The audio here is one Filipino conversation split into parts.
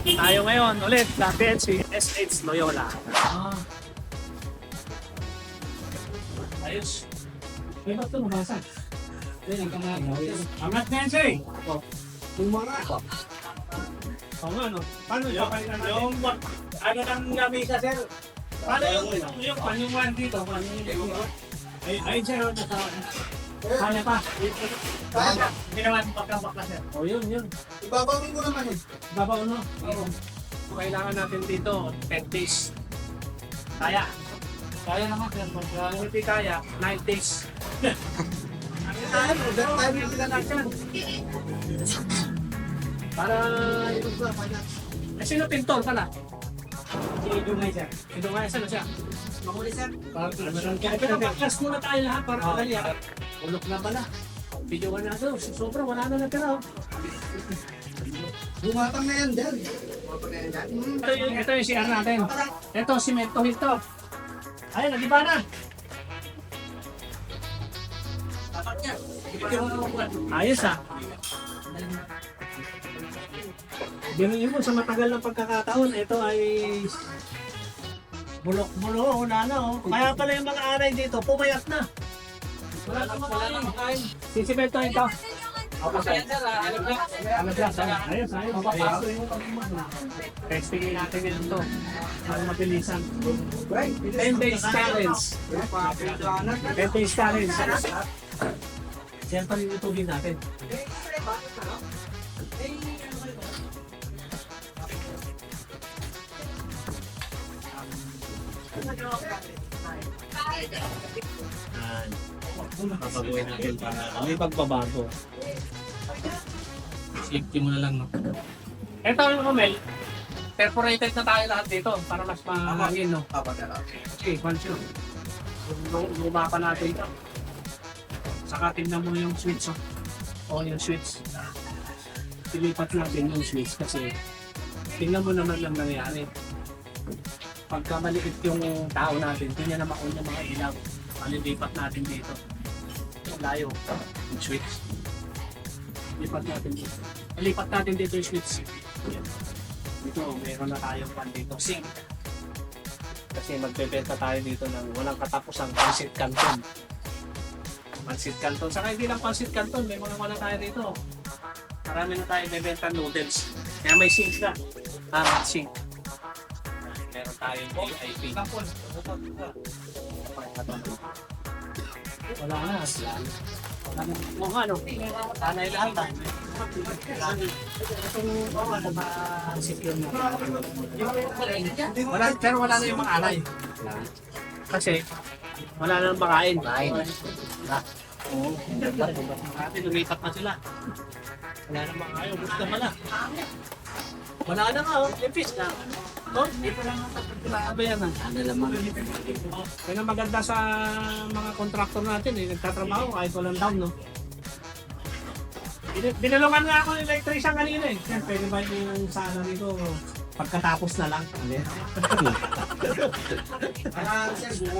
Tayo ngayon ulit sa PNC SH Loyola. Ayos. May ba't ito mabasa? Angat PNC! Tumara ako. Oo nga no. Paano yun? Yung ano nang lamisa sir? Paano yung panyuman dito? Ay sir, nasa... Kaya pa. Kaya. Ginawan pagkabakla sir. O yun. Ibabawin ko naman eh. Babaw no? Oo. Kailangan natin dito 10 days. Kaya. Kaya naman sir. Kung hindi kaya, 9 days. Tayo sila natin. Para ito sa kanya. Eh sino pintor pala? Idungay siya. Ito nga, saan na siya? Mahuli sir. Pero baklas muna tayo lahat para madali ha. Ulok na pala. Video ka na ito. Sobra, wala na natira. Bumatang na yan dyan. Ito yung CR natin. Ito, simento ito. Ayun, nagiba na. Ayos ha. Binihin mo sa matagal ng pagkakataon, ito ay bulok-bulo, wala na oh. Kaya pala yung mga aray dito, pumayat na. Wala na makain. Sisimento ito. Ayos. Testingin natin ito. Para mabilisan. 10 days challenge. 10 days challenge. Siyempre yung itubig natin. Papaguhin natin para may pagbabago. Safety mo na lang, no? Ito yung kamel. Perforated na tayo lahat dito para mas mahangin, no? Okay, once yun. Lumapa natin ito. Saka tingnan mo yung switch, oh. O, yung switch. Ilipat natin yung switch kasi tingnan mo naman lang nangyari. Pagka maliit yung tao natin, hindi niya na makon yung mga ilaw. Malilipat natin dito. Layo. Yung switch. Lipat natin dito. Lipat natin dito yung switch. Yan. Dito, meron na tayong pan dito. Sink. Kasi magbebenta tayo dito ng walang katapusang pancit canton. Pancit canton. Saka hindi lang pancit canton, may mga wala tayo dito. Marami na tayo bebenta noodles. Kaya may sink na. Sink. Meron tayong VIP. Wala na. Kung ano, tanay lahat ha. Secure na. Pero wala na yung mga alay. Kasi, wala na nang makain. Oo. Kasi lumipat na sila. Wala na mga ayaw. Gusto pala. Wala na nga, yung fish na. Oh, dito lang ang pagkakabayan na. Yan ang maganda sa mga kontraktor natin eh. Nagtatrabaho kahit walang down, no? Binulungan nga ako ng electrician kanina eh. Yan, pwede ba yung salary ko pagkatapos na lang?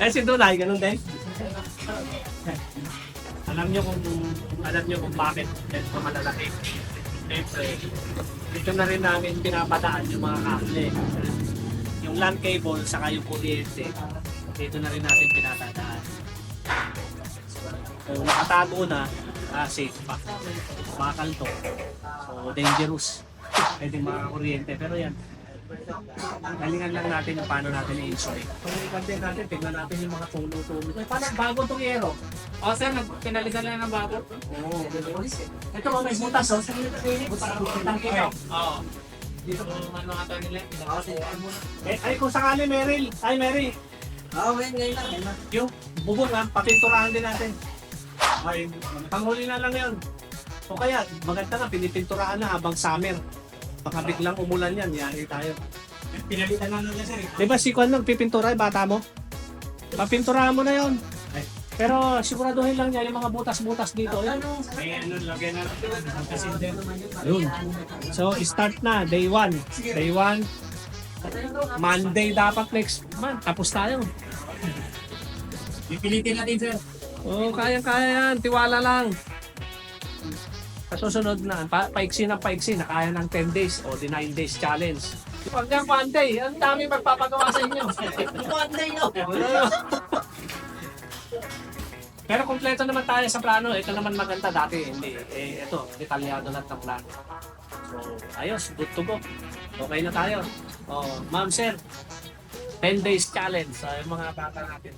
Eh si Dunay, ganun din. Alam nyo kung bakit ganito malalaki. Siyempre, dito na rin namin pinapadaan yung mga kable. Yung LAN cable, saka yung kuryente, dito na rin natin pinatadaan. So, nakatago na, safe pa. Bakal to. So, dangerous. Pwede mga kuryente. Pero yan, galingan lang natin yung paano natin i-insulate. Kung i-content natin, tignan natin yung mga tulo-tulo. Paano bago itong aero? O sir, pinalitan lang ng bago? Oo. Ito mo, may butas o. Butang kita. Oo. Dito kung ano nga ito nila. Ay, kung sakali Meryl. Ay, Mary. Oo, ngayon lang. Yung bubong ha, papinturahan din natin. Ay, panghuli na lang yun. O kaya, maganda na, pinipinturahan na habang summer. Baka biglang umulan yan, yari tayo. Pinalitan na lang sir. Diba si Kwan nagpipintura, bata mo? Papinturahan mo na yun. Pero siguraduhin lang niya yung mga butas-butas dito. May ano, lagyan na yun. So, start na, day 1. Day 1. Monday dapat next month. Tapos tayo. Pipilitin natin, sir. Oo, kaya-kaya yan. Tiwala lang. Sa susunod na, paiksi ng paiksi, na kaya ng 10 days o the 9 days challenge. Huwag niyang one day, ang dami magpapagawa sa inyo. One day, no? Pero kompleto naman tayo sa plano. Ito naman maganda dati. Hindi. Ito, detalyado lang ng plano. So, ayos. Good to go. Okay na tayo. Oh, ma'am, sir. 10 days challenge sa mga bata natin.